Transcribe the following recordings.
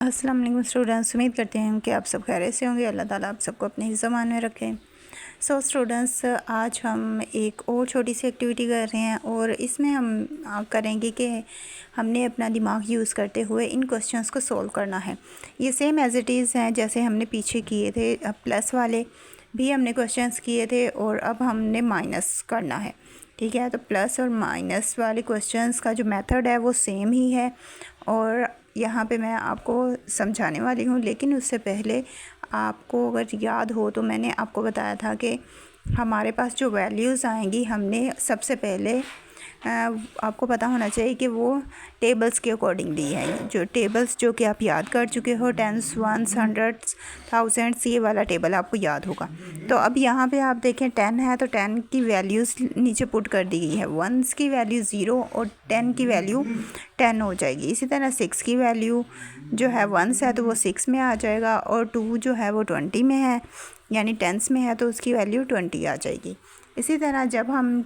अस्सलाम वालेकुम स्टूडेंट्स, उम्मीद करते हैं कि आप सब खैरियत से होंगे। अल्लाह ताला आप सबको अपने ज़मान में रखें। सो स्टूडेंट्स, आज हम एक और छोटी सी एक्टिविटी कर रहे हैं और इसमें हम करेंगे कि हमने अपना दिमाग यूज़ करते हुए इन क्वेश्चंस को सॉल्व करना है। ये सेम एज़ इट इज़ हैं जैसे हमने पीछे किए थे। प्लस वाले भी हमने क्वेश्चंस किए थे और अब हमने माइनस करना है। ठीक है, तो प्लस और माइनस वाले क्वेश्चंस का जो मेथड है वो सेम ही है और यहाँ पे मैं आपको समझाने वाली हूँ। लेकिन उससे पहले आपको अगर याद हो तो मैंने आपको बताया था कि हमारे पास जो वैल्यूज़ आएंगी हमने सबसे पहले आपको पता होना चाहिए कि वो टेबल्स के अकॉर्डिंग दी है। जो टेबल्स जो कि आप याद कर चुके हो, टेंस, वंस, हंड्रेड्स, थाउजेंड्स, ये वाला टेबल आपको याद होगा। तो अब यहाँ पे आप देखें 10 है तो 10 की वैल्यूज़ नीचे पुट कर दी गई है। वंस की वैल्यू 0 और 10 की वैल्यू 10 हो जाएगी। इसी तरह 6 की वैल्यू जो है वंस है तो वो 6 में आ जाएगा और 2 जो है वो 20 में है, यानी टेंस में है तो उसकी वैल्यू 20 आ जाएगी। इसी तरह जब हम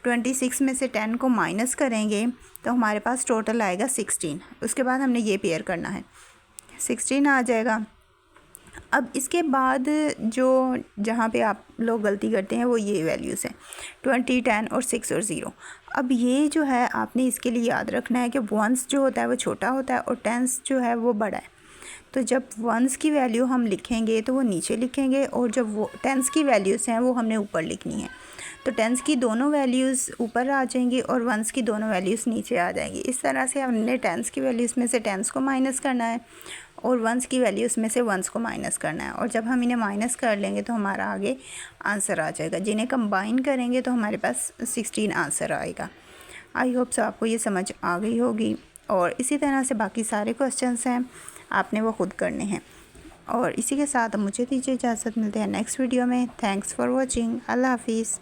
26 में से 10 को माइनस करेंगे तो हमारे पास टोटल आएगा 16। उसके बाद हमने ये पेयर करना है, 16 आ जाएगा। अब इसके बाद जो जहाँ पे आप लोग गलती करते हैं वो ये वैल्यूज़ हैं 20, 10 और 6 और 0। अब ये जो है आपने इसके लिए याद रखना है कि वंस जो होता है वो छोटा होता है और टेंस जो है वो बड़ा है। तो जब वंस की वैल्यू हम लिखेंगे तो वो नीचे लिखेंगे और जब वो टेंस की वैल्यूज़ हैं वो हमने ऊपर लिखनी है। तो टेंस की दोनों वैल्यूज़ ऊपर आ जाएंगी और वंस की दोनों वैल्यूज़ नीचे आ जाएंगी। इस तरह से हमने टेंस की वैल्यूज़ में से टेंस को माइनस करना है और वंस की वैल्यूज़ में से वंस को माइनस करना है। और जब हम इन्हें माइनस कर लेंगे तो हमारा आगे आंसर आ जाएगा। जिन्हें कंबाइन करेंगे तो हमारे पास 16 आंसर आएगा। आई होप सो आपको ये समझ आ गई होगी। और इसी तरह से बाकी सारे क्वेश्चंस हैं, आपने वो खुद करने हैं। और इसी के साथ मुझे दीजिए इजाज़त, मिलते हैं नेक्स्ट वीडियो में। Thanks for watching. अल्लाह हाफिज़।